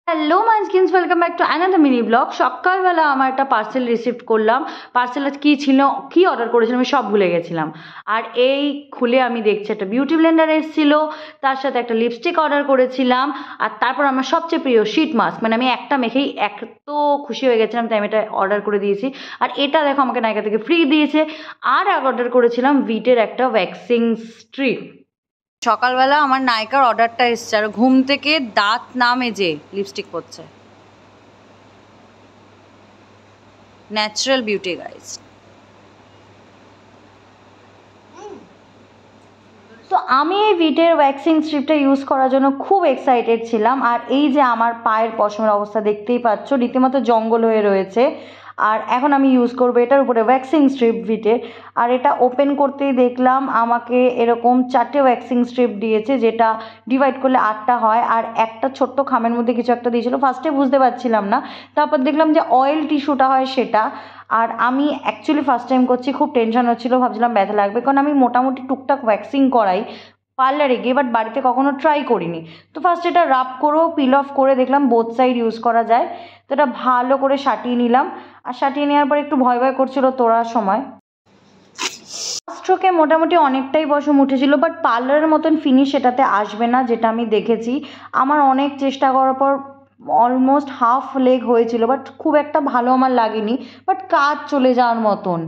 Hello munchkins, welcome back to another mini vlog. সকালবেলা আমার একটা পার্সেল রিসিভ করলাম। পার্সেলটা কী ছিল, কী অর্ডার করেছিলাম আমি সব ভুলে গেছিলাম। আর এই খুলে আমি দেখছি একটা বিউটি ব্লেন্ডার এসেছিলো, তার সাথে একটা লিপস্টিক অর্ডার করেছিলাম, আর তারপর আমার সবচেয়ে প্রিয় শীট মাস্ক। মানে আমি একটা মেখেই এত খুশি হয়ে গেছিলাম, তাই আমি এটা অর্ডার করে দিয়েছি। আর এটা দেখো আমাকে নাইকা থেকে ফ্রি দিয়েছে। আর অর্ডার করেছিলাম ভিটের একটা ওয়্যাক্সিং স্ট্রিপ। সকালবেলা আমার নায়িকার অর্ডারটা এসছে, আর ঘুম থেকে দাঁত না মেজে লিপস্টিক পরছে। Natural beauty guys. তো আমি এই ভিটের ওয়্যাক্সিং স্ট্রিপটা ইউজ করার জন্য খুব এক্সাইটেড ছিলাম। আর এই যে আমার পায়ের পশমের অবস্থা দেখতেই পাচ্ছ, রীতিমতো জঙ্গল হয়ে রয়েছে। আর এখন আমি ইউজ করবো এটার উপরে ওয়্যাক্সিং স্ট্রিপ ভিটের। আর এটা ওপেন করতেই দেখলাম আমাকে এরকম 4টে ওয়্যাক্সিং স্ট্রিপ দিয়েছে, যেটা ডিভাইড করলে 8টা হয়। আর একটা ছোট্ট খামের মধ্যে কিছু একটা দিয়েছিল, ফার্স্টে বুঝতে পারছিলাম না, তারপর দেখলাম যে অয়েল টিস্যুটা হয় সেটা। আর আমি অ্যাকচুয়ালি ফার্স্ট টাইম করছি, খুব টেনশন হচ্ছিলো, ভাবছিলাম ব্যথা লাগবে, কারণ আমি মোটামুটি টুকটাক ওয়্যাক্সিং করাই পার্লারে গিয়ে, বাট বাড়িতে কখনো ট্রাই করিনি। তো ফার্স্ট এটা রাব করেও পিল অফ করে দেখলাম বোথ সাইড ইউজ করা যায়। তো এটা ভালো করে সাটিয়ে নিলাম। আর সাটিয়ে নেওয়ার পর একটু ভয় ভয় করছিল তোড়ার সময়। স্ট্রোকে মোটামুটি অনেকটাই পশম উঠেছিল, বাট পার্লারের মতন ফিনিশ এটাতে আসবে না, যেটা আমি দেখেছি। আমার অনেক চেষ্টা করার পর অলমোস্ট হাফ লেগ হয়েছিল, বাট খুব একটা ভালো আমার লাগেনি, বাট কাজ চলে যাওয়ার মতন।